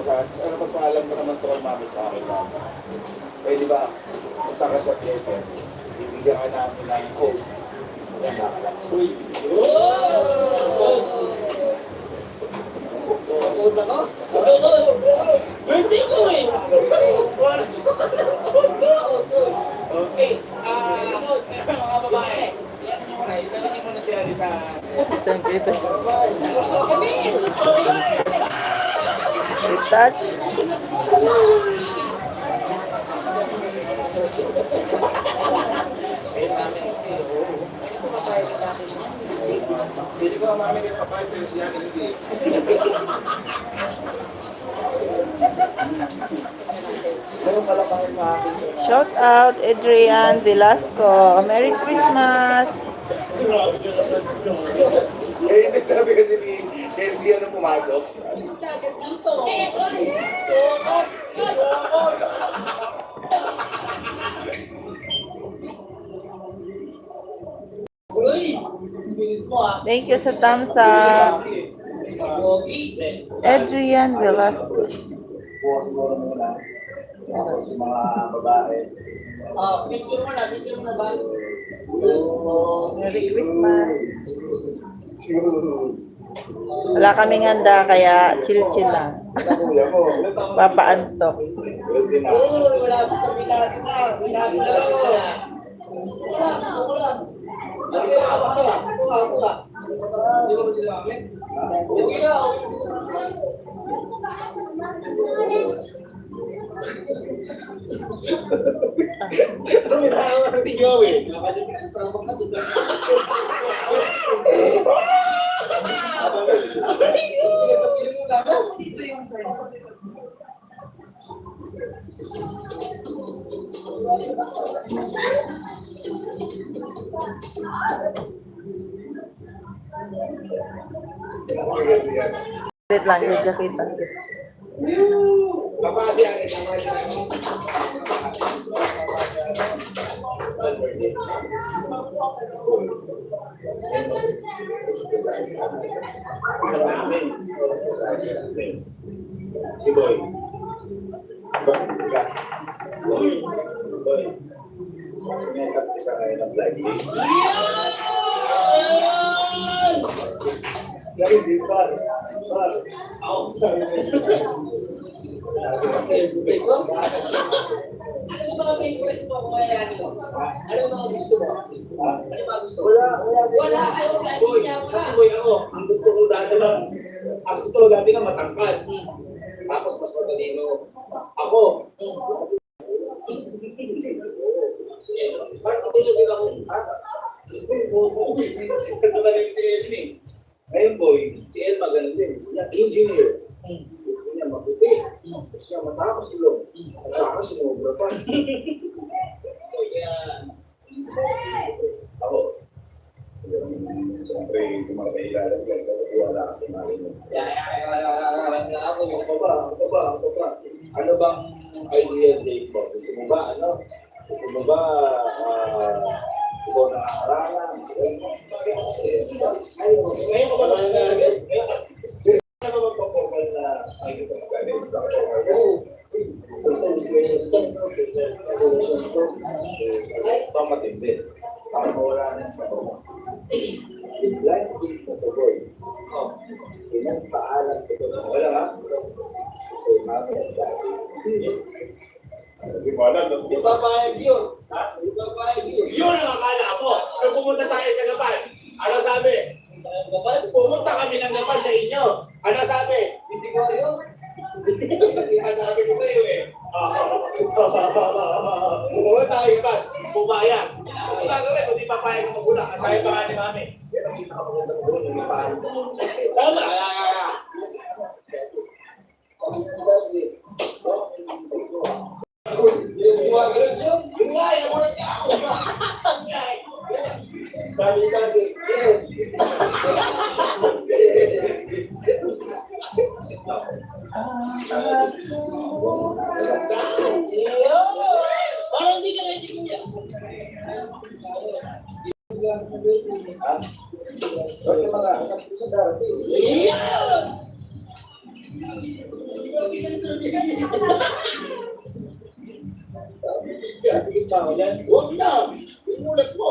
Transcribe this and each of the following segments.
San, pero magpaalam ko naman to kay mami ko kay mama. Eh di ba, punta ka sa theater, bibigyan ka namin ng coke. Uy! Puta ko? Birthday ko eh! Okay, mga babae. Yan nyo muna, italangin mo na siya sa... Kita. Retouch. Hindi ko mami kay papay, pero siya hindi. Shout out Adrian Velasco. Merry Christmas. Eh, hindi sabi kasi ni Chelsea ano pumasok. Uy! Bilis mo ah. Thank you sa thumbs up. Adrian Velasco. Buwan-buwan muna. Tapos yung mga babae. Picture mo na ba? Merry Christmas. Wala kaming handa kaya chill-chill lang. Papaantok. Wala akong bilas na. Bilas na lang. Wala. Ako. Hindi mo ba sila amin? Okay na. Ano ginagawa ng si Joey? Wait lang, yung jacket. Si Boy. Boy. Sinetap ko siya ngayon ng blind date. Hindi, par. Ako sa Ano ba ang favorite mo kung kaya mo? Ano ba ang gusto mo? Ano ba gusto mo? Wala kayo Boy, kasi boy ako, ang gusto ko dati na matangkad. Tapos mas matalino. Ako. Parang katulad din ako. Kasi talagang si Elvin eh. Ngayon boy, si El magaling din. Gusto niya engineer. Gusto niya mabuti. Gusto niya matapos ilong. At saka sumobra pa. Ako. Siyempre, tumatay ilalim yan. Wala kasi mali mo. Ano bang ideal date mo? Gusto mo ba, Gusto mo ba, ikaw na nakaralan? Ngayon ko ba nangyayari? Ano ba magpapormal na ay ito magalis? Gusto mo ito matindi. Para mawala na yung patumo. Yung blind date na sa boy. Pinagpaalam ko ito. Wala ka? Gusto yung mga hindi mo alam. Di ba pahig yun? Di ba pahig yun? Yun ang akala ko. Nung pumunta tayo sa Gapan, ano sabi? Pumunta kami ng Gapan sa inyo. Ano sabi? Bisigwaryo? Sabi ko sa'yo eh. Pumunta tayo Gapan. Pumayag. Ano gagawin kung di papayag ang magulang? Ang sabi pa nga ni Mami. Tama. Sabi ni Daddy, yes. Parang di ka ready kuya. Mga anak ko sa darating. Huwag na! Imulat mo!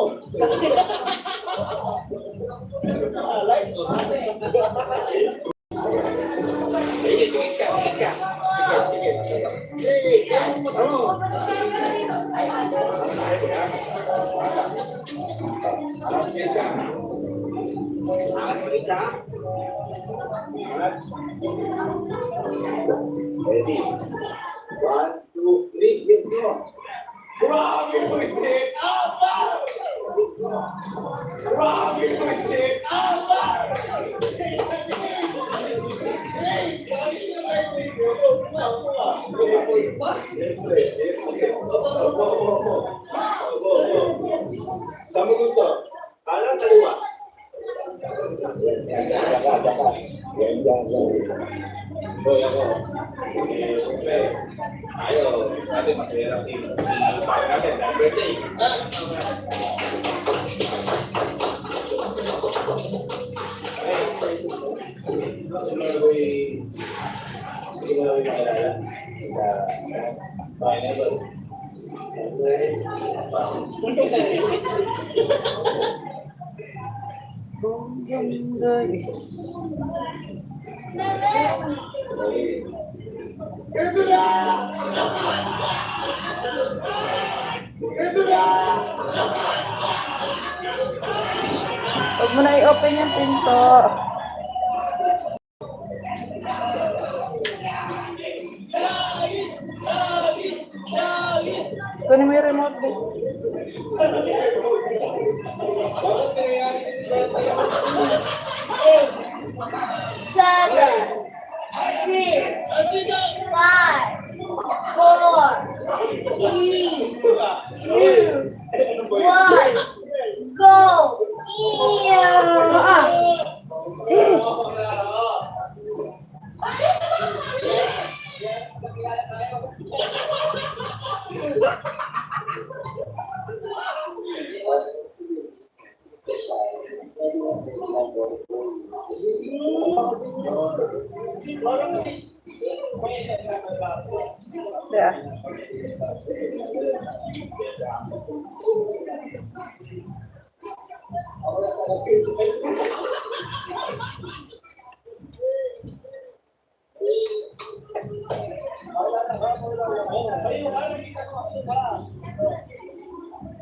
Ready? 1, 2, 3, get go! Grabe mo sit up! Grabe mo sit up! Saan mo gusto? Kanan, kaliwa? Daka. Yan. Boy, ako. Siyempre, tayo, natin masaya si Pao natin, happy birthday. Simula ko maalala sa pineapple. Ito na! Huwag mo na i-open yung pinto. Kunin mo yung remote. Seven, 6, 5, 4, 3, 2, 1, go! Yeah.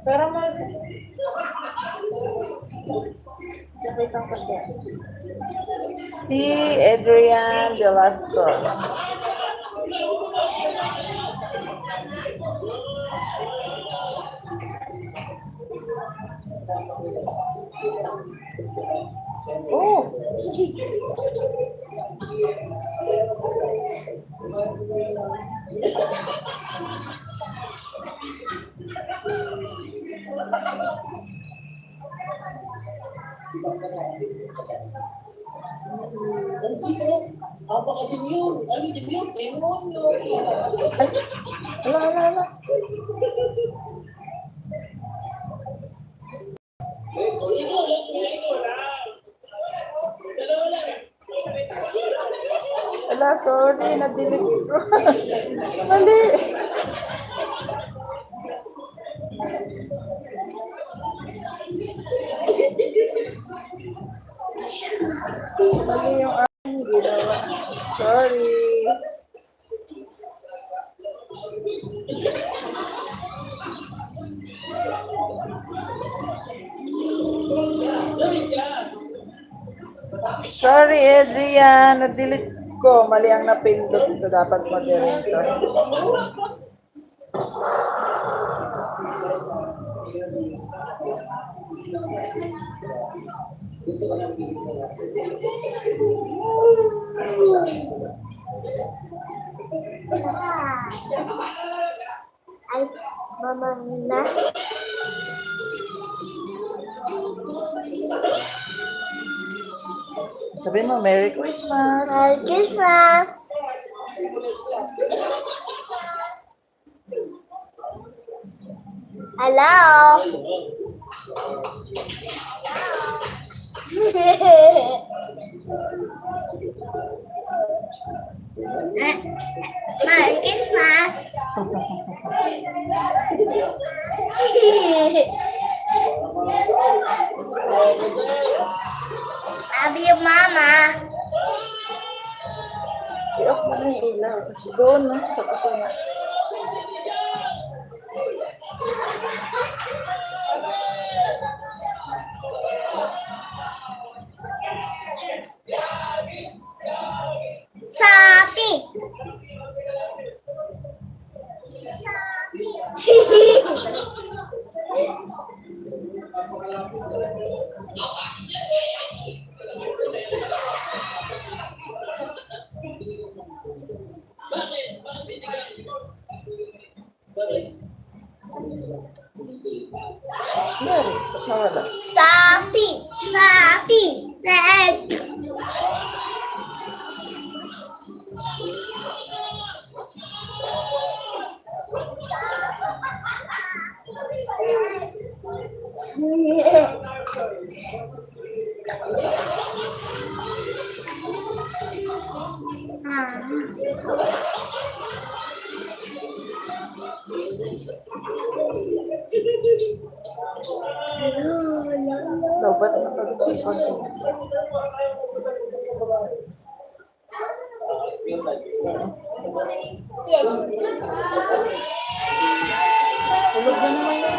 Pero si Adrian Velasco. Oh. Ala. Ala, sorry, na-delete ko. Mali. Mali yung aking ginawa. Sorry. Sorry, Adrian. Na-delete ko. Mali ang napindot ko. Dapat moderator. Ay, Mama Nina. Sabihin mo, Merry Christmas. Merry Christmas. Hello. Merry Christmas. Love you, Mama. I-off mo na yung ilaw kasi doon, no? Sa kusina. Sapi. Meron. Nawala. Sapi. Sapi. Red. Dapat na pag-isipan ko. Tulog na naman yung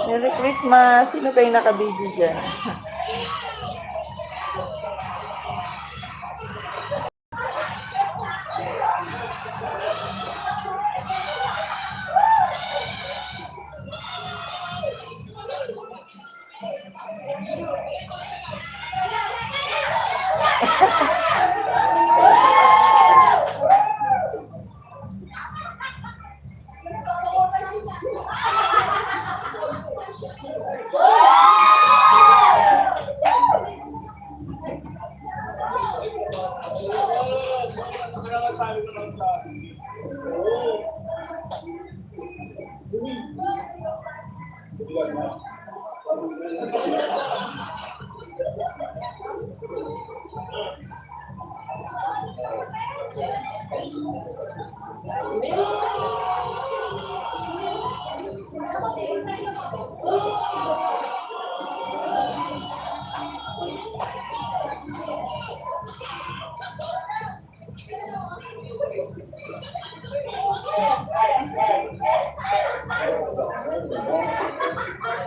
Merry Christmas! Sino ba yung naka-video dyan? Sabi ko lang sa akin.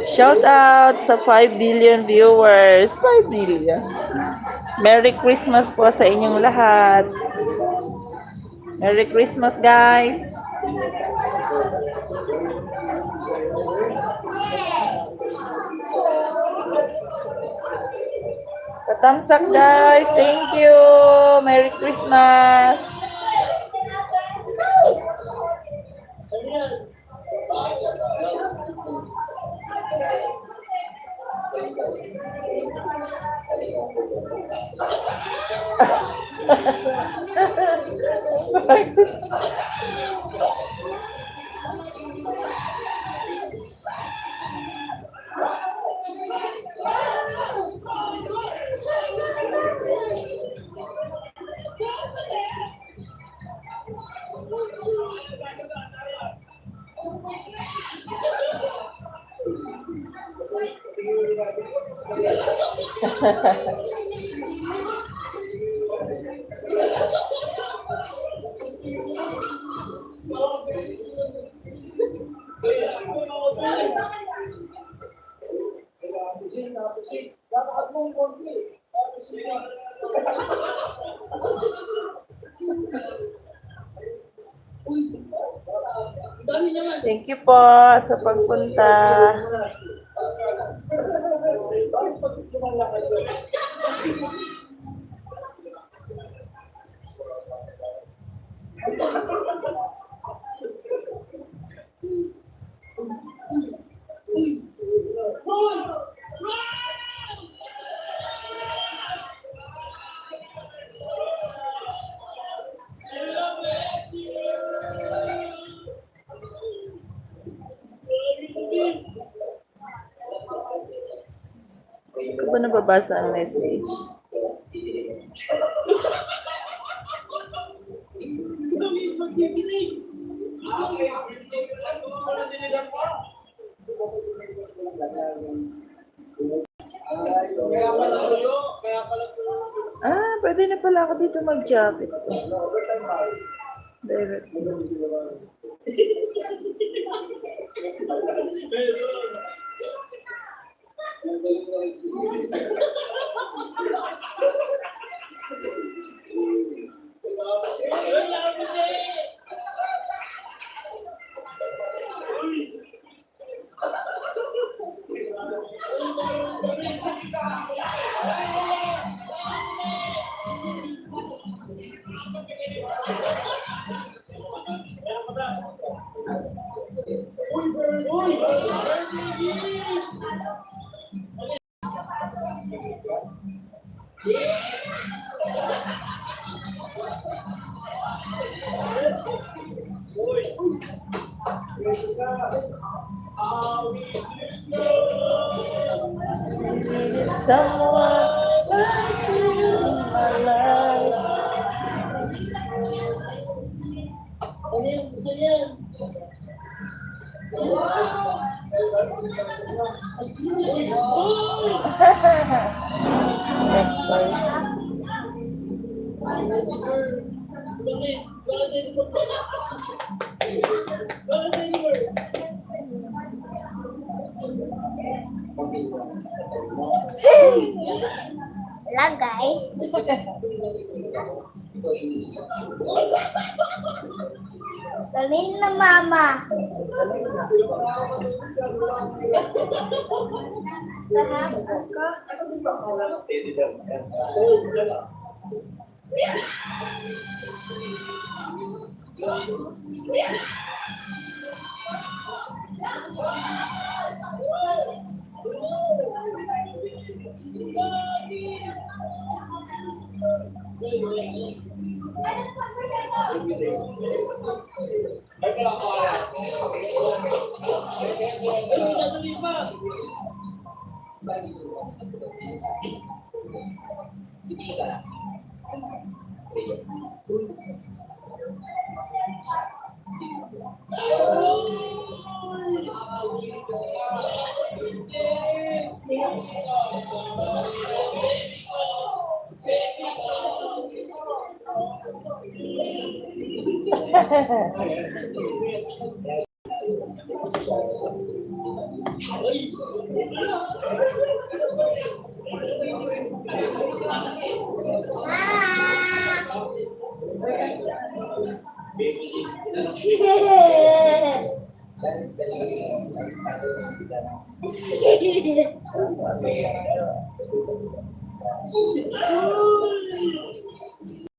Shout out sa 5 billion viewers. 5 billion. Merry Christmas po sa inyong lahat. Merry Christmas, guys. Thumbs up, guys. Thank you. Merry Christmas. Thank you po sa pagpunta. ko nababasa ang message. Kaya pala tuyo, kaya pala tuyo. Ah, pwede na pala ako dito mag-jacket. Direct. Needed someone like you in my life. Ano yan? Gusto niyan? Step by. Bakit? Bakit deliver? Bakit deliver? Wala guys. Sabihin na mama. Lahas ka.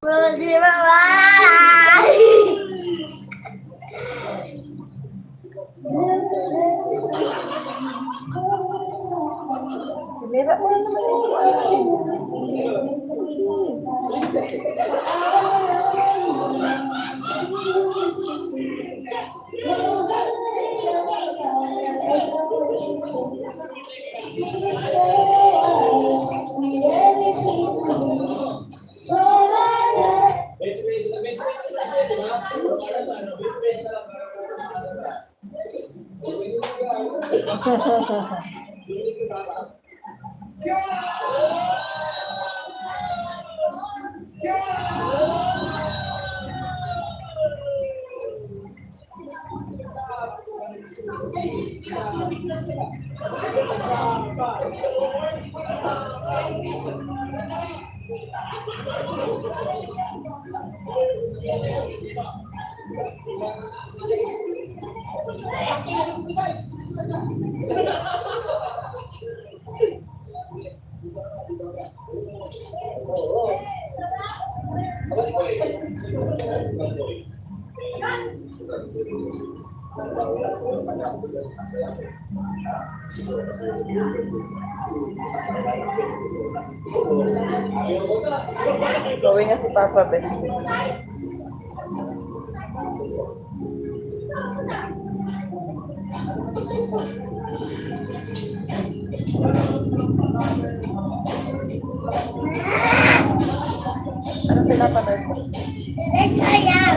Rosie, bye-bye. Sinira mo na naman yung Gawin nga si Papa Ben. Ano pinapanood mo? Let's ayan.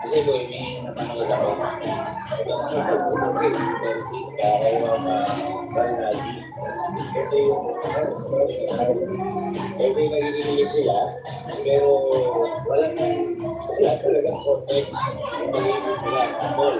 Kasi ko, may napanood ako. Ito yung nagiging sila, pero wala talagang context. Nagiging sila kapol.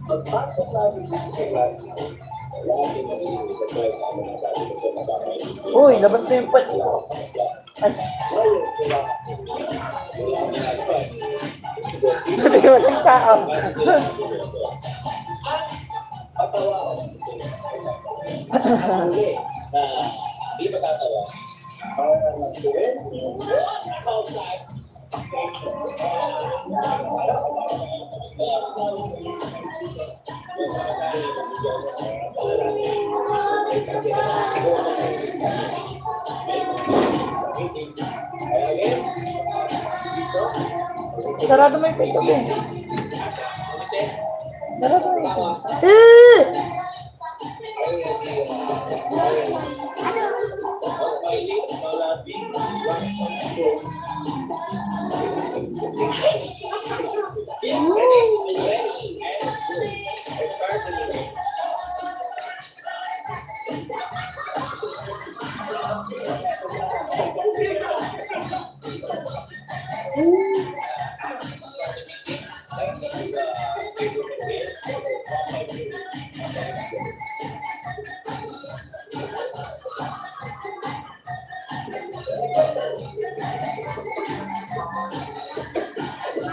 Pagpasok namin dito sa klase, lagi naging surprise namin ang sabi ko sa mga Uy, labas na yung pat. Ay, hindi ko walang tao. Hindi ba tatawa? Parang nag-tuwin? Outside. Sarado mo yung pinto mo. Sarado mo yung pinto.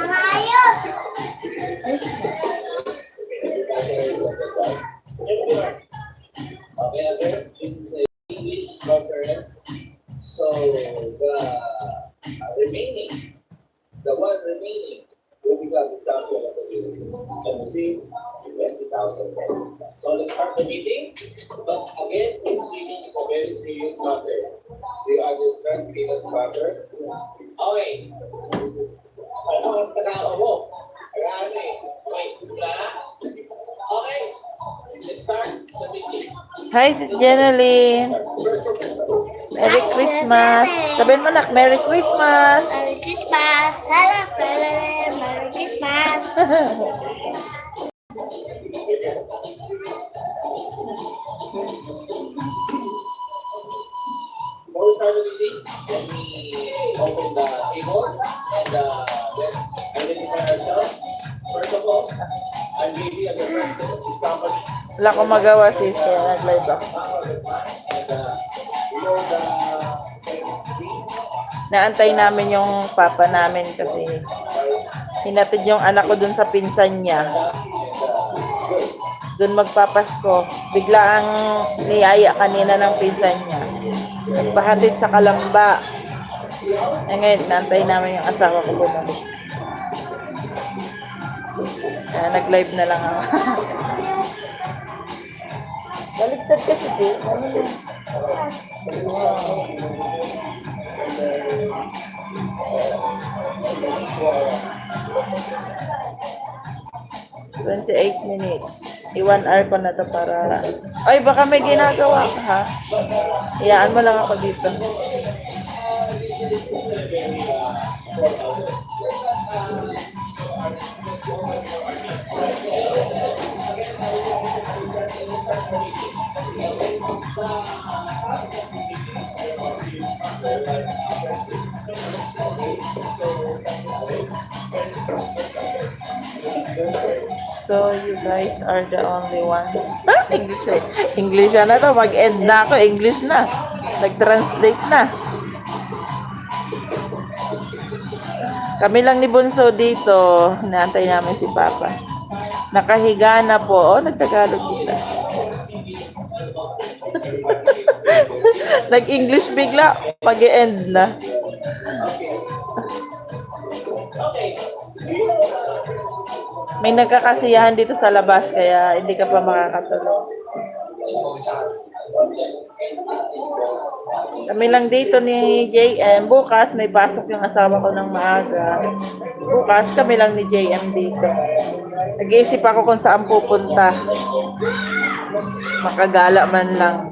Ayos! Okay, again, this is an English conference. So the one remaining will become the champion of the league and receive 20,000 pesos. So let's start the meeting. But again, this meeting is a very serious matter. We are just trying to get the matter. Okay. Ano ang tanaw mo? Wait, okay. Let's start the meeting. Hi, Sis Jeneline. Merry Christmas. Sabihin mo nak, Merry Christmas. Merry Christmas! Hello, Merry Christmas! Before we start the meeting, let me open the table and let's identify ourselves. First of all, I'm JD, I'm the president of this company. Wala akong magawa, sis. Kaya nag-live ako. And we know the Naantay namin yung papa namin kasi hinatid yung anak ko dun sa pinsan niya. Dun magpapasko. Bigla ang niyaya kanina ng pinsan niya. Nagpahatid sa Kalamba. Eh ngayon, naantay namin yung asawa ko bumalik. Kaya nag-live na lang ako. Baligtad kasi di. Ano yun? Wow. 28 minutes. I-1 hour ko na to para... Ay, baka may ginagawa ka, ha? Iyaan mo lang ako dito. So, you guys are the only ones. English eh. English na to. Mag-end na ako. English na. Nag-translate na. Kami lang ni Bunso dito. Hinaantay namin si Papa. Nakahiga na po. Oh, nagtagalog dito. Nag-English bigla. Mag-end na. May nagkakasiyahan dito sa labas kaya hindi ka pa makakatulog. Kami lang dito ni JM. Bukas may pasok yung asawa ko ng maaga. Bukas kami lang ni JM dito. Nag-iisip ako kung saan pupunta. Makagala man lang.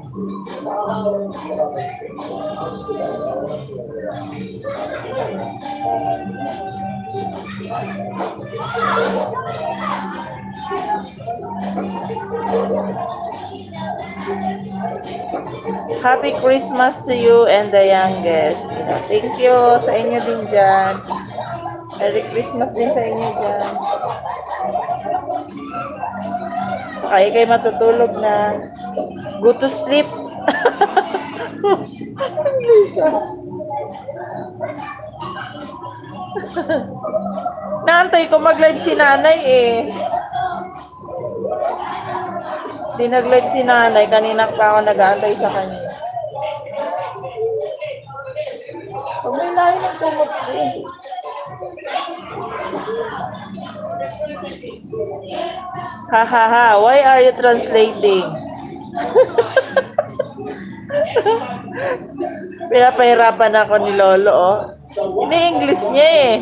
Happy Christmas to you and the youngest. Thank you sa inyo din dyan. Merry Christmas din sa inyo dyan. Kaya kayo matutulog na. Go to sleep. Lisa. Naantay ko mag-live si nanay eh. Di nag-live si nanay. Kanina pa ako nag-aantay sa kanya. Pag may layo ng kumot eh. Ha ha ha, why are you translating? Pinapahirapan ako ni Lolo, oh. Ini-English niya eh.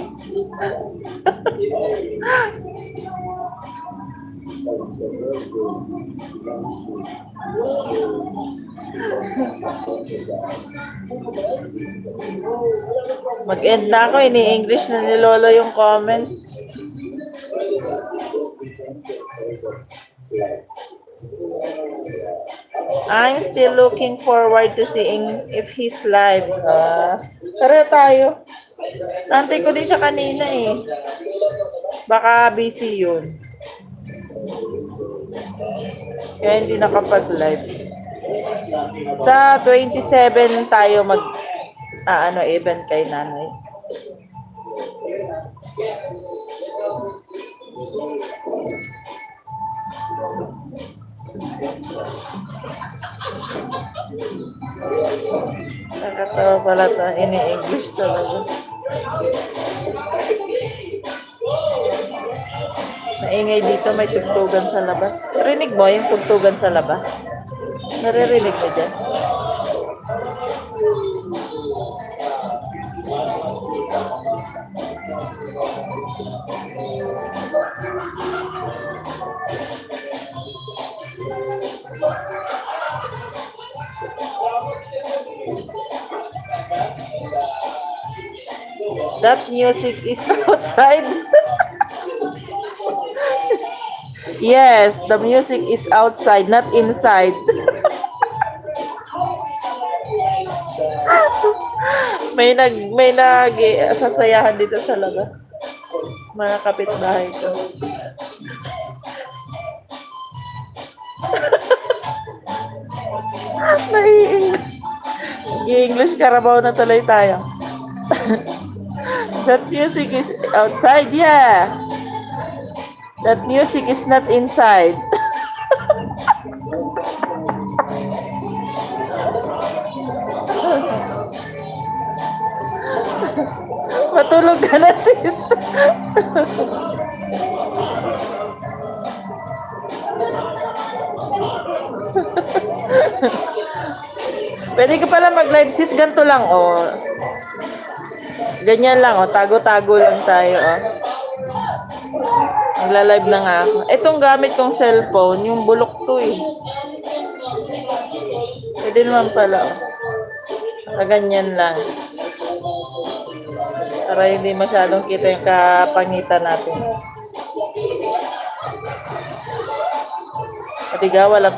Mag-end na ako, ini-English na ni Lolo yung comment. I'm still looking forward to seeing if he's live. Tara tayo. Nantay ko din siya kanina eh. Baka busy yun. Kaya hindi nakapag-live. Sa 27 tayo event kay nanay. Nakatawa pala ito. Ini-English talaga. Maingay dito, may tugtugan sa labas. Rinig mo yung tugtugan sa labas? Naririnig mo dyan? That music is outside. Yes, the music is outside, not inside. may nag sasayahan dito sa labas. Mga kapitbahay ko. Nai-English Carabao na tuloy tayo. That music is outside, yeah. That music is not inside. Matulog ka na, sis. Pwede ka pala mag-live, sis. Ganito lang, oh. Ganyan lang, oh. Tago-tago lang tayo, oh. Magla-live na nga ako. Itong gamit kong cellphone, yung bulok to, eh. Pwede naman pala, oh. Ganyan lang. Para hindi masyadong kita yung kapangitan natin. Adiga, walang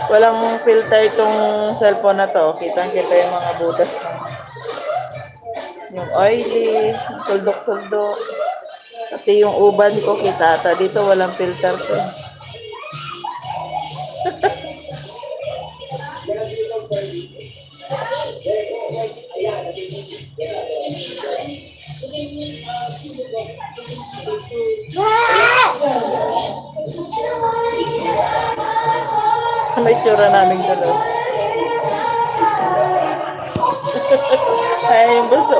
walang filter itong cellphone na to. Kitang-kita yung mga butas na. Yung oily, yung tuldok-tuldok. Pati yung uban ko, kita. Dito walang filter to. Ano itsura namin dalawa? Ay, yung buso.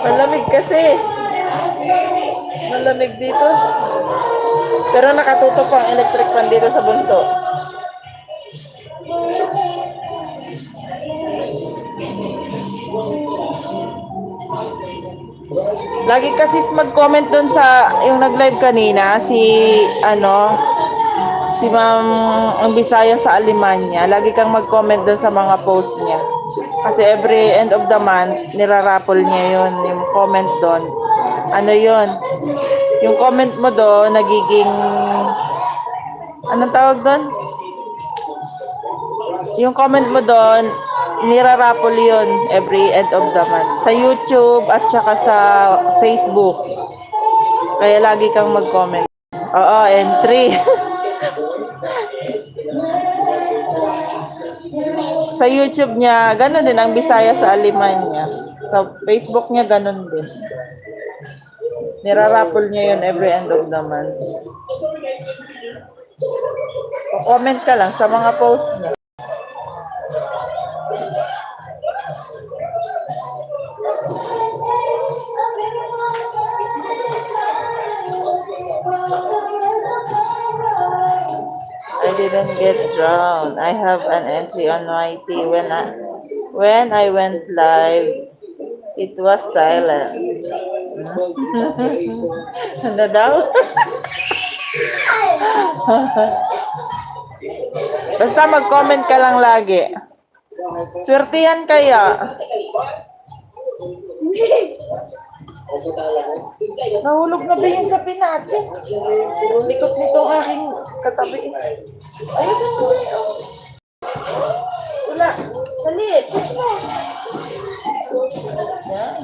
Malamig kasi. Malamig dito. Pero nakatutok ang electric fan dito sa bunso. Lagi kasi mag-comment doon sa yung nag-live kanina, si Ma'am ang Bisaya sa Alemania. Lagi kang mag-comment doon sa mga post niya. Kasi every end of the month, nirarapol niya yun, yung comment doon. Ano yun? Yung comment mo doon, nagiging, anong tawag doon? Yung comment mo doon, nirarapol yun every end of the month. Sa YouTube at saka sa Facebook. Kaya lagi kang mag-comment. Oo, entry. Sa YouTube niya, gano'n din ang Bisaya sa Alemania. Sa Facebook niya, gano'n din. Nirarapol niya yun every end of the month. Comment ka lang sa mga post niya. didn't get drowned. I have an entry on YT when I went live. It was silent. Ano daw? Basta mag-comment ka lang lagi. Swertihan kaya. Nahulog na ba yung sapi natin? Likot nitong aking katabi. Ayusin mo. Wala. Dali. Push mo. Yan.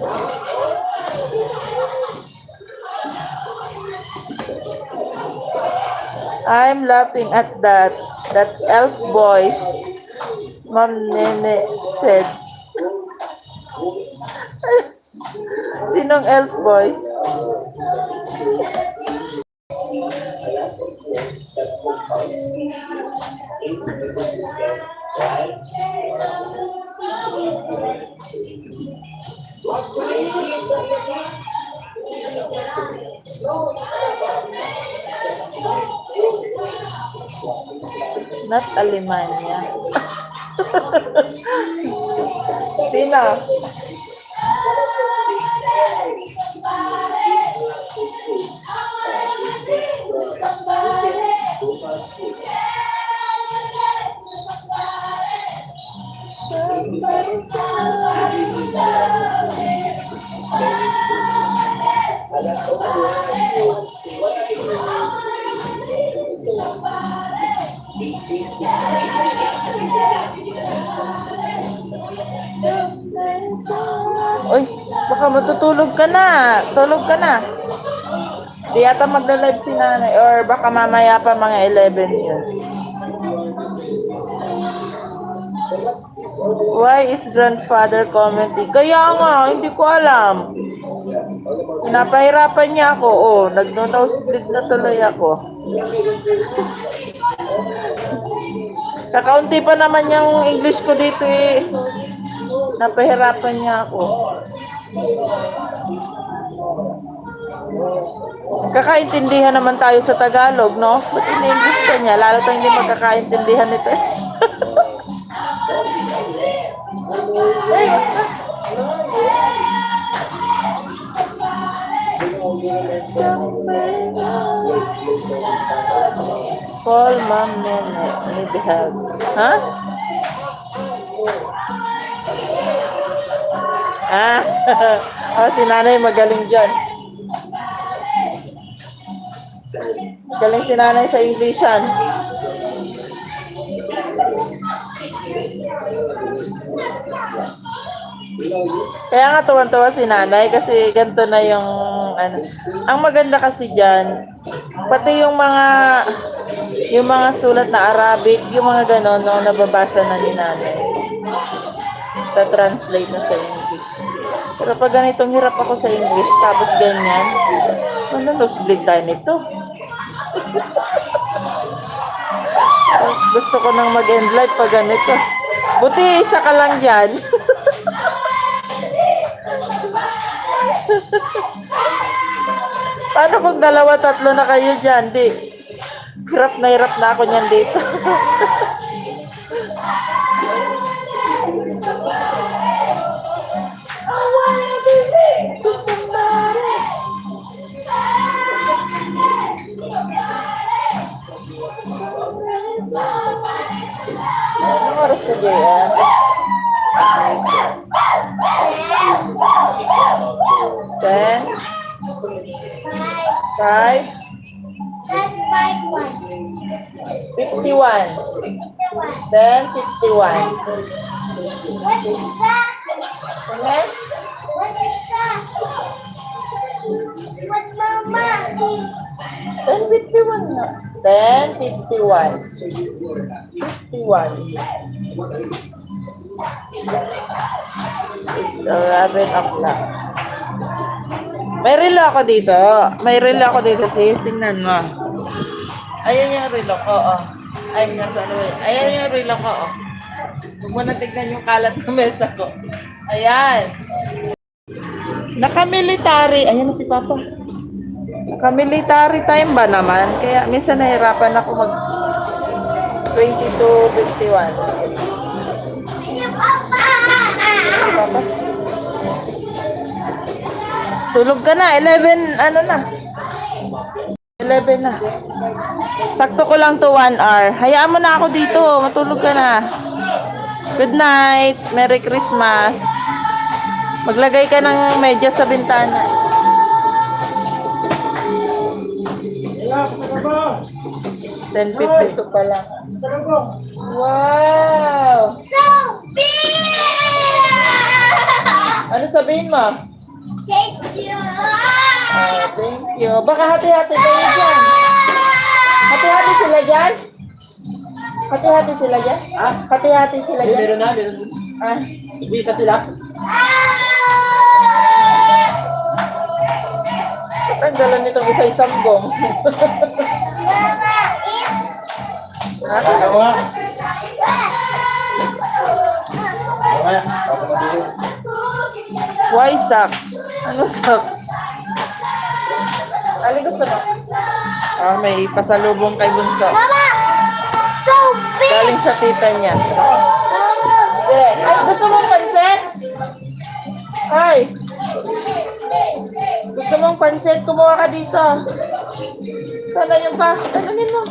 I'm laughing at that elf voice. Ma'am Nene said. Sinong elf voice? Not Alemania. Sino? Uy, baka matutulog ka na. Tulog ka na. Di yata magla-live si nanay or baka mamaya pa mga 11 yun. Why is grandfather commenting? Kaya nga, hindi ko alam. Pinapahirapan niya ako. Oh, nag-nosebleed na tuloy ako. Kakaunti pa naman yung English ko dito eh. Napahirapan niya ako. Kakaintindihan naman tayo sa Tagalog, no? Ba't in-English pa niya? Lalo tayong hindi magkakaintindihan nito. Hey, what's that? Call Mom Nene. Need help. Huh? Oh, si nanay magaling dyan. Galing si nanay sa Englishan. Kaya nga tuwan-tuwa si nanay kasi ganito na yung ano. Ang maganda kasi diyan, pati yung mga sulat na Arabic, yung mga ganon, no, nababasa na ni nanay. Ta-translate na sa English. Pero pag ganitong hirap ako sa English, tapos ganyan, nosebleed tayo nito. Gusto ko nang mag-end live pag ganito. Buti isa ka lang dyan. Paano kung dalawa, tatlo na kayo dyan? Di, hirap na ako niyan dito. Anong oras na dyan? 10, 5, 51. 10:51. What is that? Amen? What is that? What's Mama? 10:51 nga. 10:51. 51. It's 11 o'clock. May relo ako dito. Sis. Tingnan mo. Ayan yung relo ko, oh. Ay, nasa ano eh. Ayan yung relo ko, oh. Huwag mo na tignan yung kalat ng mesa ko. Ayan. Naka-military. Ayan na si Papa. Naka-military time ba naman? Kaya minsan nahirapan ako 22:51. Papa. Tulog ka na, 11, ano na? 11 na. Sakto ko lang to 1 hour. Hayaan mo na ako dito, matulog ka na. Good night, Merry Christmas. Maglagay ka ng medyas sa bintana. 10:52 pa lang. Wow! So big! Ano sabihin mo? Thank you! Thank you. Baka hati-hati kayo dyan. Hati-hati sila dyan? Hati-hati sila dyan? Ha? Hati-hati sila dyan? Meron na. Ah, Bisa sila. tanggalan nitong isa-isang gong. Ha? Ako nga. Okay. Why socks? Ano socks? Alin gusto mo? May pasalubong kay Bunso. Mama! So big! Galing sa tita niya. Ay, gusto mong pansit? Ay! Gusto mong pansit? Kumuha ka dito. Sana yung pa. Tanunin mo.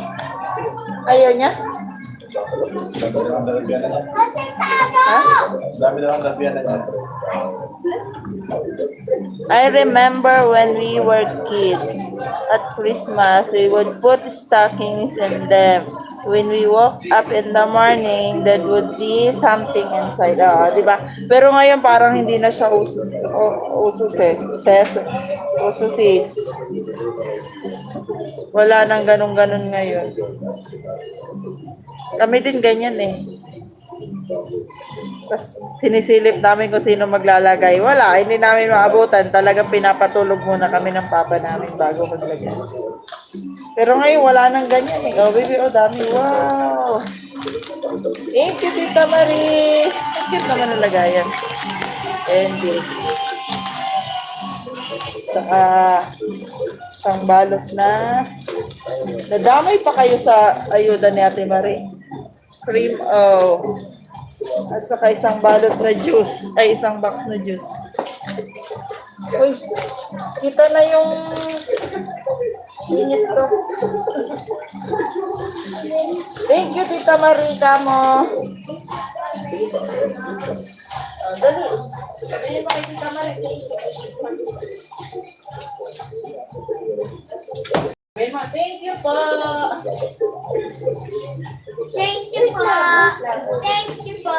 Ayaw niya? Kasi tama! Ha? Dami naman labihan na dyan. I remember when we were kids, at Christmas, we would put stockings in them. When we woke up in the morning, there would be something inside. Di ba? Pero ngayon parang hindi na siya usos eh. Ususis. Wala nang ganun-ganun ngayon. Kami din ganyan eh. Tapos sinisilip namin kung sino maglalagay. Wala, hindi namin maabutan. Talagang pinapatulog muna kami ng papa namin bago maglagay. Pero ngayon wala nang ganyan eh. Oh baby, oh dami. Wow! Thank you, Tita Marie. Cute naman ang lagayan. And this. Saka isang balot na. Nadamay pa kayo sa ayuda ni Ate Marie. Cream, oh. At saka isang balot na juice. Ay, isang box na juice. Uy, kita na yung singit ko. Thank you, Tita Marika mo. Oh, dali. Sabihin mo kay Tita Marika. Thank you po. Thank you po! Thank you po!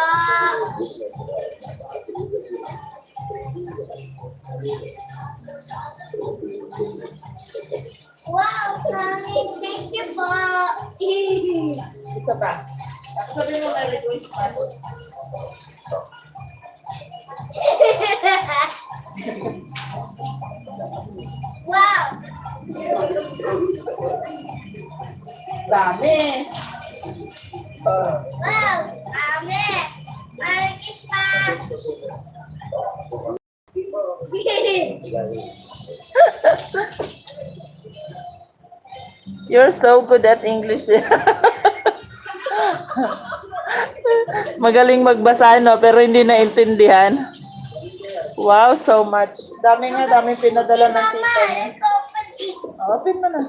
Wow, Mami! Thank you po! Isa pa. Sabihin mo Merry Christmas. Wow! Dami. Wow! Mami! Merry Christmas! You're so good at English. Magaling magbasa, no? Pero hindi naintindihan. Wow, so much. Dami nga, dami pinadala ng tita niya. Open mo na.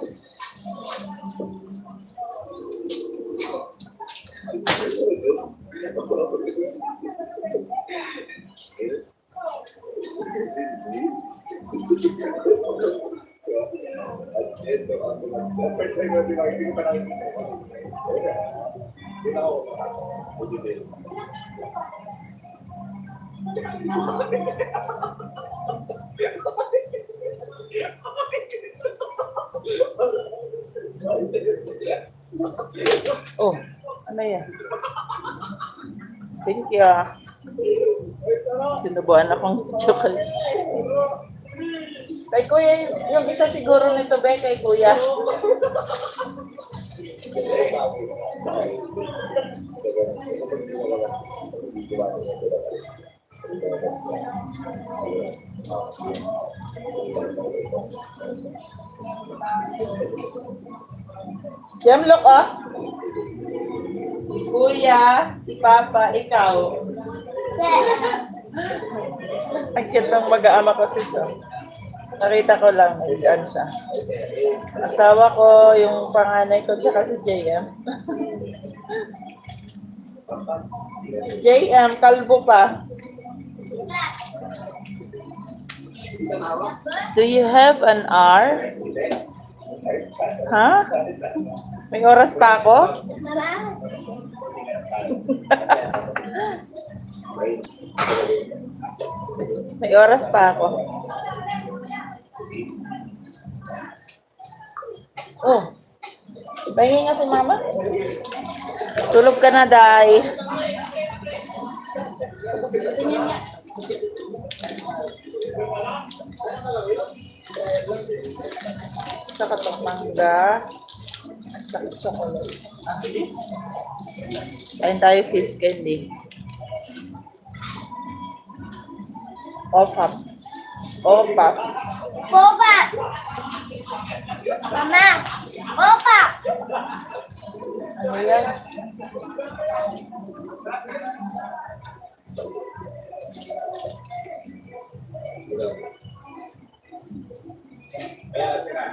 First time na hindi pa namin. Hindi na ako. Oh, ano yan? Thank you. Sinubuan akong chocolate. Kay Kuya, yung isa siguro nito, be, kay Kuya. Yamlock, ah. Si Kuya, si Papa, ikaw. Ang cute ng mag-aama ko sis. Nakita ko lang, nandyan siya. Asawa ko, yung panganay ko, tsaka si JM. JM, kalbo pa. Do you have an hour? Ha? May oras pa ako? May oras pa ako. Oh. Pahingi nga si mama. Tulog ka na, Day. Sa katok mangga. At saka chocolate. Kain tayo sis candy. Opap. Opap. Boba. Mama. Boba. Ano yan? Kaya sila.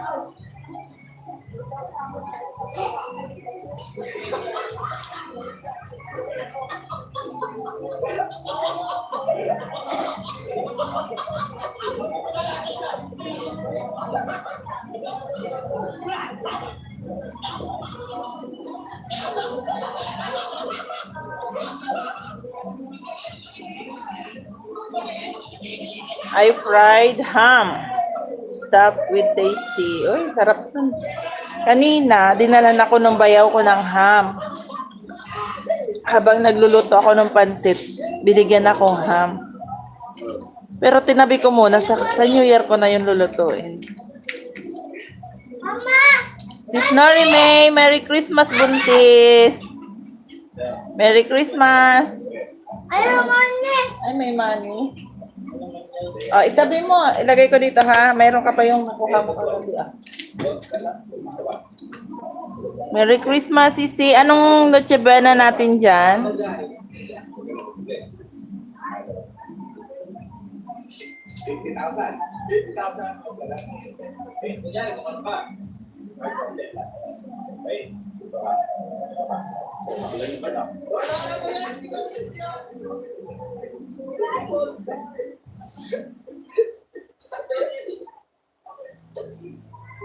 I fried ham. Stuffed with tasty. Uy, sarap nun. Kanina, dinalan ako ng bayaw ko ng ham. Habang nagluluto ako ng pansit, binigyan akong ham. Pero tinabi ko muna, sa New Year ko na yung lulutuin. Mama. Sis Nori May, Merry Christmas, buntis! Merry Christmas! Ano money? Ay, may money. Oh, itabi mo. Ilagay ko dito ha. Mayroon ka pa yung nakuha mo kagabi ah. Merry Christmas, Sisi. Anong Noche Buena natin dyan?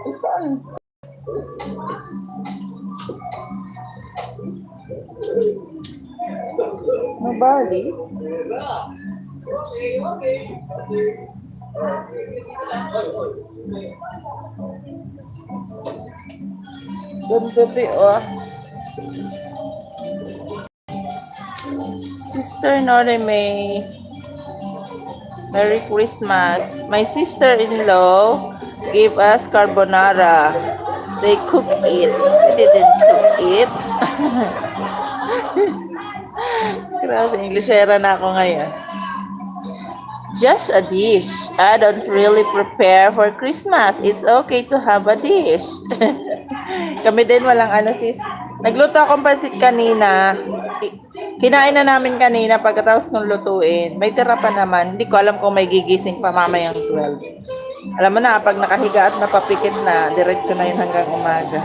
Ay, saan? Nobody? Good gabi, oh. Sister Nore May, Merry Christmas. My sister-in-law gave us carbonara. They cooked it. We didn't cook it. Grabe, Englishera na ako ngayon. Just a dish. I don't really prepare for Christmas. It's okay to have a dish. Kami din walang ano sis. Nagluto akong pansit kanina. Kinain na namin kanina pagkatapos kong lutuin. May tira pa naman. Hindi ko alam kung may gigising pa mamayang 12. Alam mo na, pag nakahiga at napapikit na, diretso na yun hanggang umaga.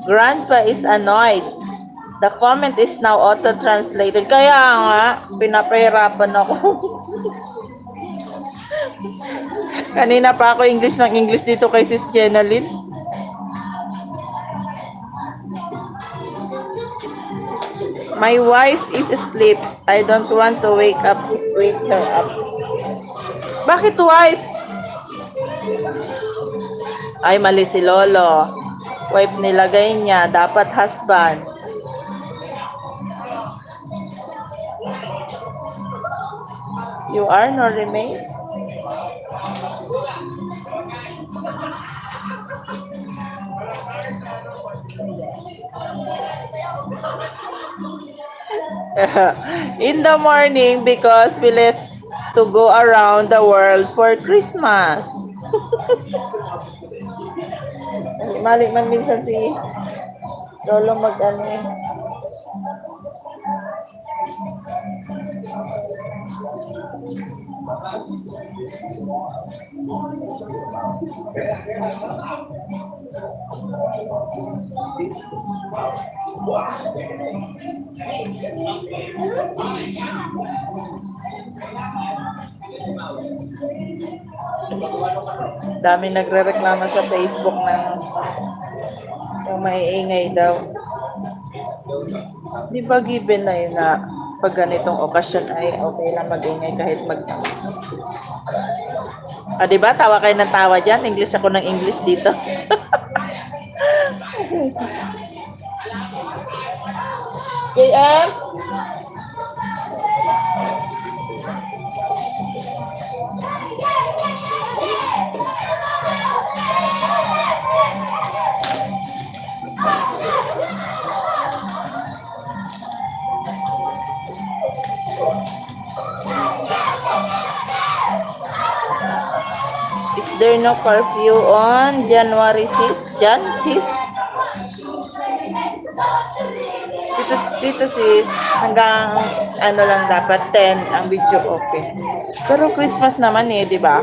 Grandpa is annoyed. The comment is now auto-translated. Kaya nga, pinapahirapan ako. Kanina pa ako English ng English dito kay Sis Jenaline. My wife is asleep. I don't want to wake her up. Bakit wife? Ay, mali si Lolo. Wife nilagay niya. Dapat husband. You are nor remain? In the morning because we left to go around the world for Christmas. Mali man minsan si Lolo mag-ano eh. Dami nagre-reklamo sa Facebook ng yung maiingay daw. Di ba given na yun na pag ganitong okasyon ay okay lang mag-ingay kahit di ba? Tawa kayo ng tawa dyan. English ako ng English dito. JM? Is there no curfew on January 6? Jan 6? Dito sis, hanggang ano lang dapat 10 ang video okay. Pero Christmas naman eh, di ba?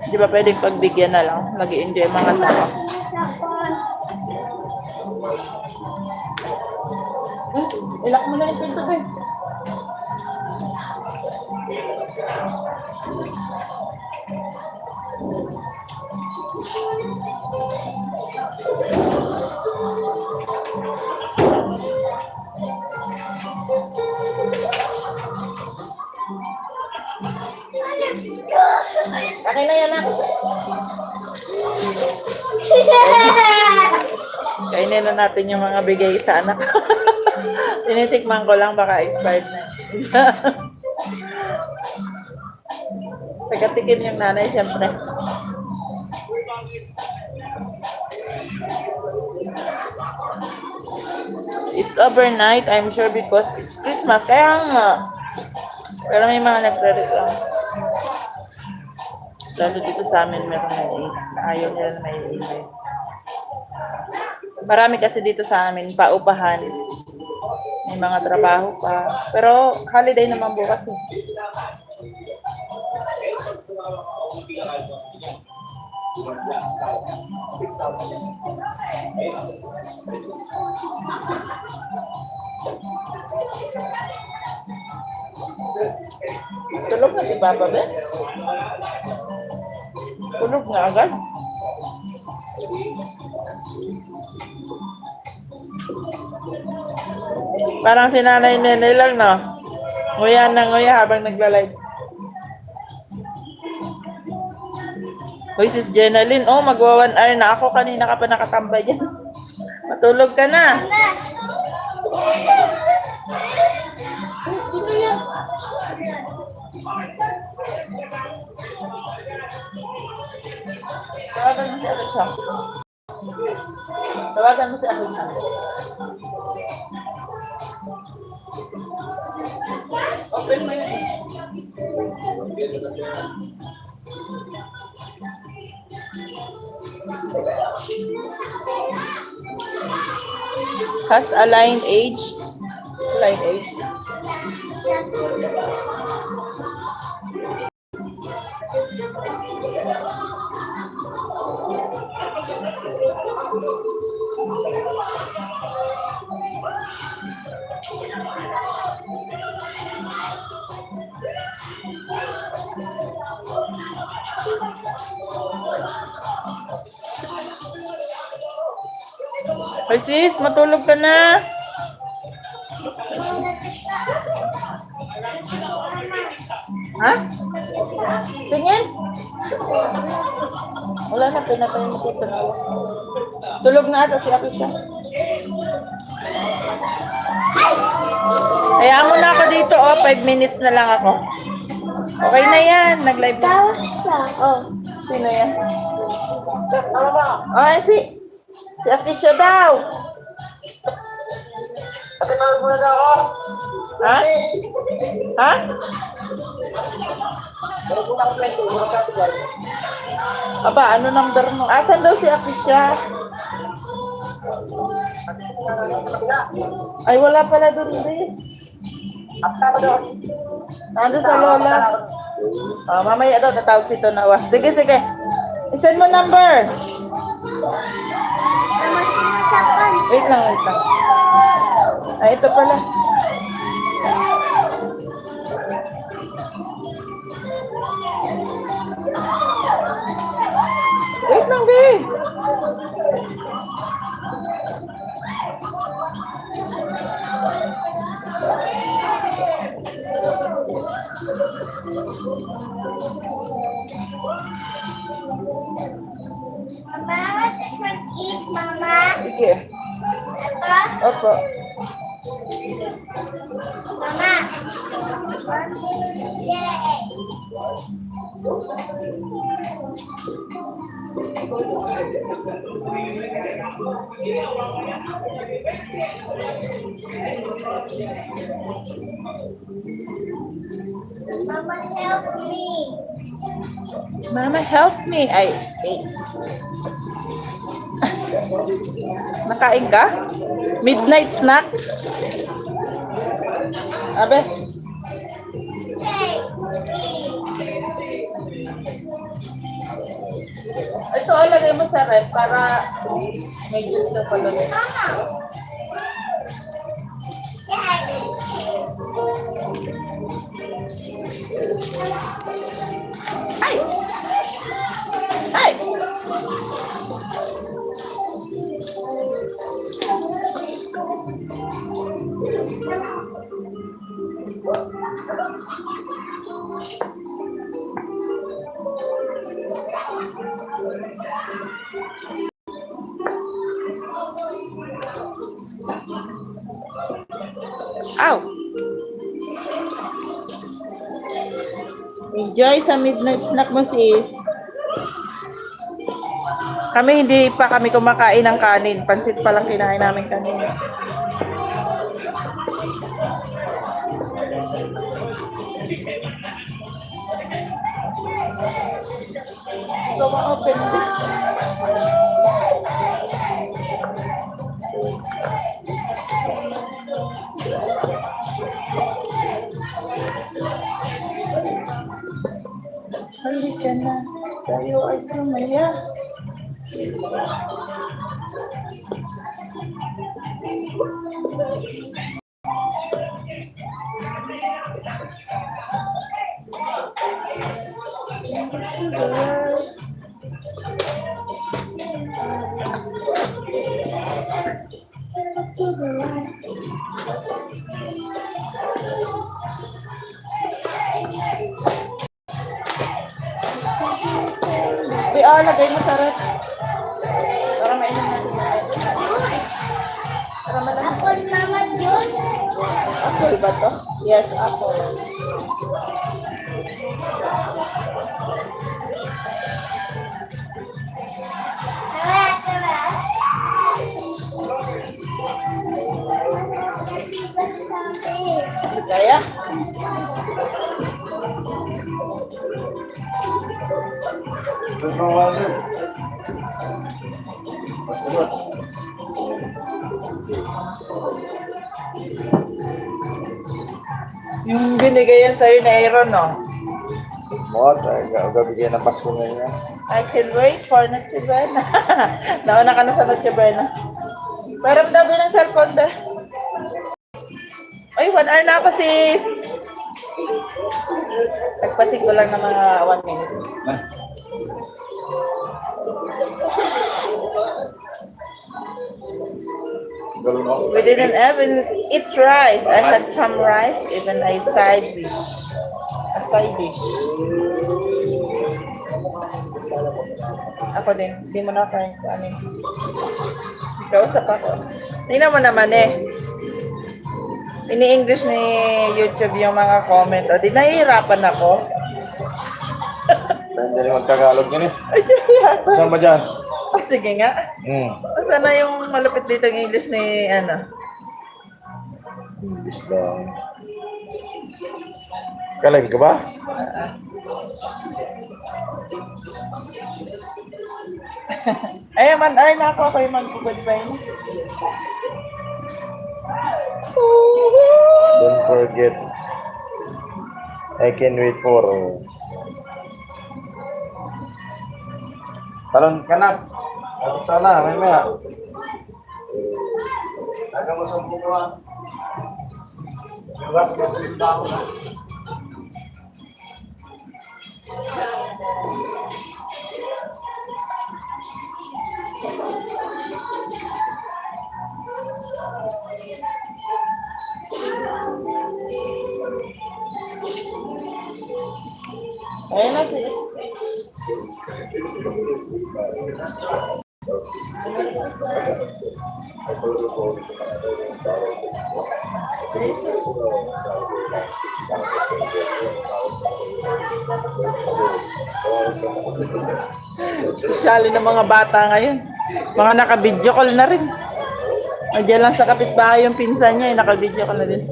Di ba pwedeng pagbigyan na lang, mag-i-enjoy mga tao. Ilak mo na yung pinto ba? Akin na yan, ako. Kainin na natin yung mga bigay sa anak. Tinitikman ko lang, baka expired na. Tagatikim yung nanay, siyempre. It's overnight, I'm sure, because it's Christmas. Kaya nga. Pero may mga nagre-reklamo. Lalo dito sa amin, meron ayaw nila na may ingay. Marami kasi dito sa amin, paupahan. May mga trabaho pa. Pero holiday naman bukas eh. Tulog na si Papa, be? Tulog na agad? Parang si Nanay Nene lang, no? Nguya na nguya habang nagla-live. Uy, sis Jenalyn, oh, magwa 1 hour na ako. Kanina ka pa nakatambay dyan. Matulog ka na. Dito yan. Tawagan mo si Alisha. Tawagan mo si Alisha. Open mo yun. Has aligned age. Aligned age. Hoy sis, matulog ka na. Ha? Tingin? Wala na, pinatay mo dito na. Tulog na ata si Apisha. Hayaan mo na ako dito, oh. 5 minutes na lang ako. Okay na yan, nag-live na. Oh, sino yan? Tama ba? Oh, si Apisha daw. Ate, mawag muna na ako. Ha? Ha? Pero kung ako 20, wala ka ito. Aba, ano number mo? Asan daw si Akisha? Ay, wala pala doon din. Apta ba daw? Nandun sa lola. Mamaya daw, tatawag si Tonawa. Sige, sige. Isend mo number. Wait lang, wait lang. Ay, ito pala. Wait lang, babe. Mama, what is my eat, Mama? Sige. Ito? Opo. Mama. Yay! Mama, help me. Mama, help me. Ay, nakain ka? Midnight snack? Abe, Yay! ito alagay mo sa ref para may juice na pala. Mama. Yay! Ay! Ay! Ow! Enjoy sa midnight snack mo, sis. Kami hindi pa kami kumakain ng kanin. Pansit pa lang kinain namin kanina. Ito ma-open. Halika na. Tayo ay sumaya. Lagay mo sa ref. Para mainom natin yung ice. Para malamig. Apple, Mama, juice. Apple ba to? Yes, apple. Tara, tara. Kaya? Yung binigay yan sa'yo na Aaron, no? Mot, gabigyan ng Pasko ngayon. I can wait for Noche Buena. Nauna ka na sa Noche Buena. Parang dabi ng cellphone, be. Ay, 1 hour na ako, sis. Nagpasig ko lang ng mga 1 minute. We didn't even eat rice. I had some rice, even a side dish. A side dish. Ako din. Hindi mo na kain ko. Ano? Kausap ako. Tingnan mo naman eh. Ini-English ni YouTube yung mga comment. O, di nahihirapan ako. Hindi rin magtagalog yun eh. Ay, nahihirapan. Saan ba dyan? Ah, sige nga. Sana yung malapit dito ng English ni, ano? English lang. Ka-live ka ba? Ay, man-ar na ako. Ako yung mag-goodbye na. Don't forget. I can wait for. Talon ka na. Ito na, may maya. Taga mo sa buka. Ayun na, sis. Sosyali ng mga bata ngayon. Mga naka-video call na rin. Andiyan lang sa kapitbahay yung pinsan niya, naka-video call na din.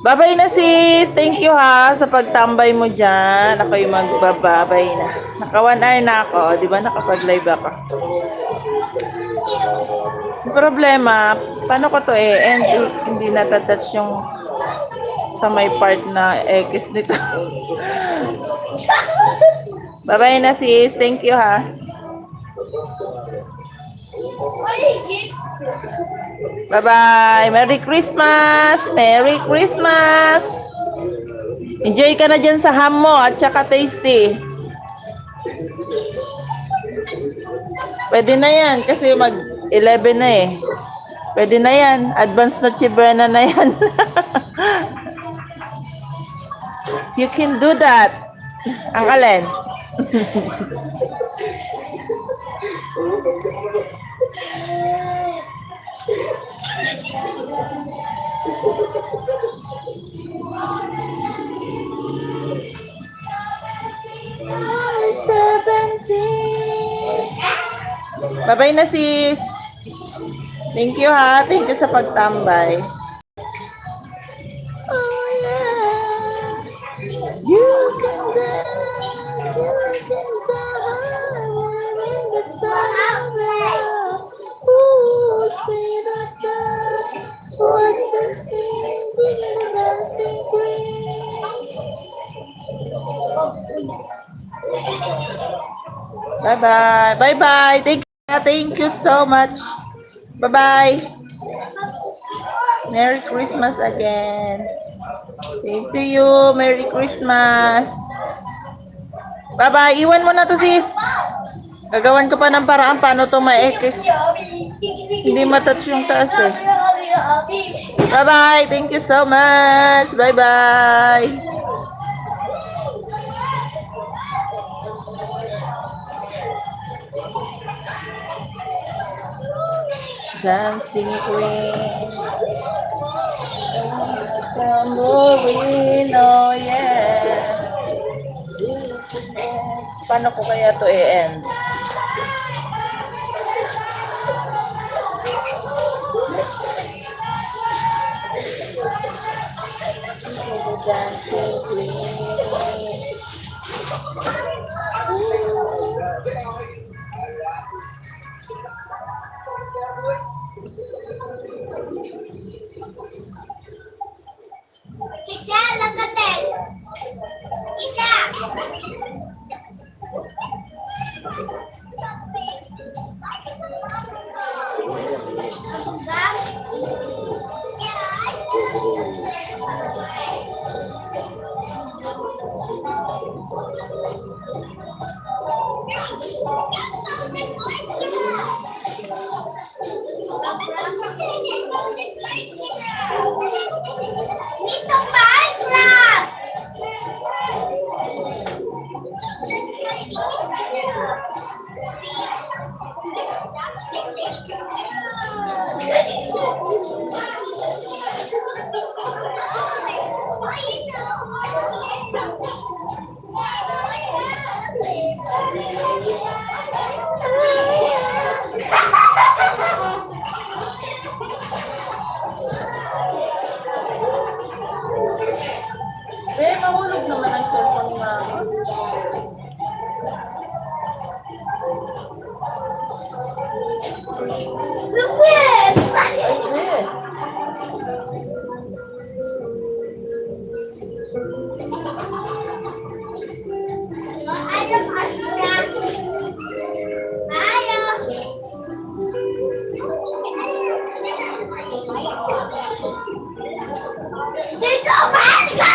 Babay na sis! Thank you ha sa pagtambay mo dyan. Ako yung magbababay na. Naka 1 hour na ako. Di ba nakapag-live ako? Yung problema, paano ko to and hindi natatouch yung sa may part na X nito. Babay na sis. Thank you ha. Bye-bye. Merry Christmas! Merry Christmas! Enjoy ka na dyan sa ham mo at saka tasty. Pwede na yan kasi mag-11 na eh. Pwede na yan. Advance Noche Buena na yan. You can do that. Ang alin? Bye-bye na sis. Thank you ha. Thank you sa pagtambay. Oh yeah. You can dance. You can jump. It's all love. Ooh, sweet of God. What you sing. Bringing the dancing queen. Bye-bye. Bye-bye. Thank you so much. Bye-bye. Merry Christmas again. Same to you. Merry Christmas. Bye-bye. Iwan mo na to sis. Gagawan ko pa ng paraan paano to ma-X. Hindi matouch yung taas eh. Bye-bye. Thank you so much. Bye-bye. Dancing Queen. Tambourine, oh yeah. Paano ko kaya to i-end? Dancing Queen. Isa, lagatin. Isa. Thank you. Lupit! Ay, eh. Ayaw kasi siya. Ayaw. Dito, balik ka!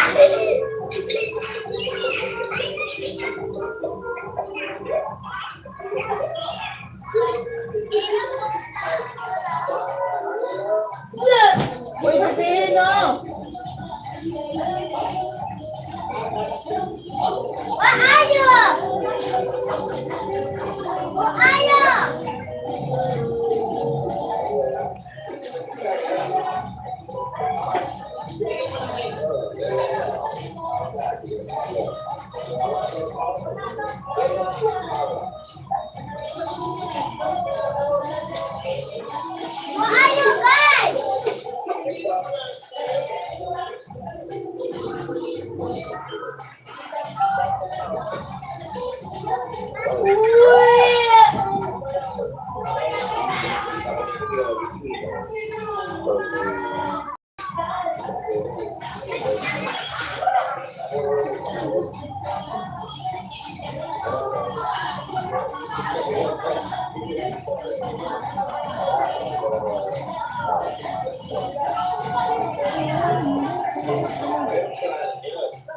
Uy, sabihin na. Ayaw! Ayaw! Ayaw, guys!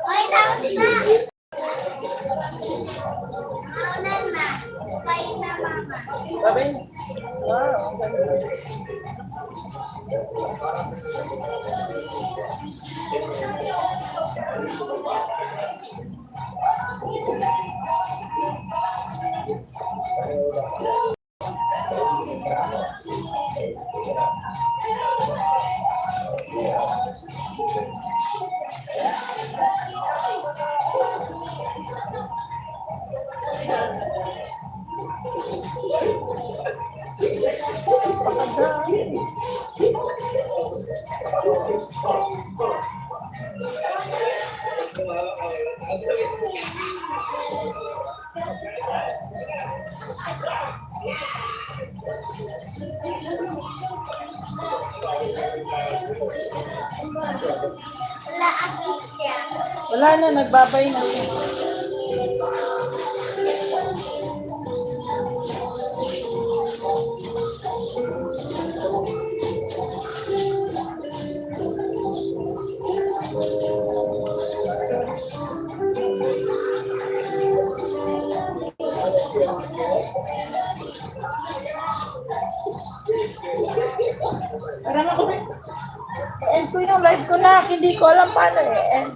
Oy, tapos na! Naunan na. Kain na, mama. Sabi? Wow, ang ganda. Wala ako siya. Wala na, nagbabay na. Parang ako rin. End ko yung live ko na. Hindi ko alam paano eh.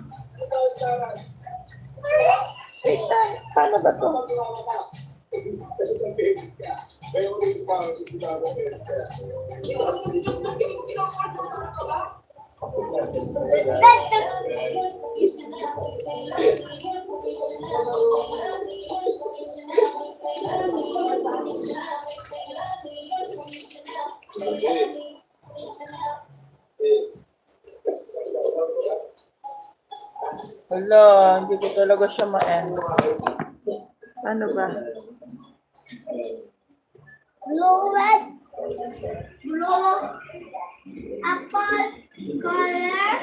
Wait lang. Paano ba to? Hala, hindi ko talaga siya ma-end. Ano ba? Blue, red, blue, apple color.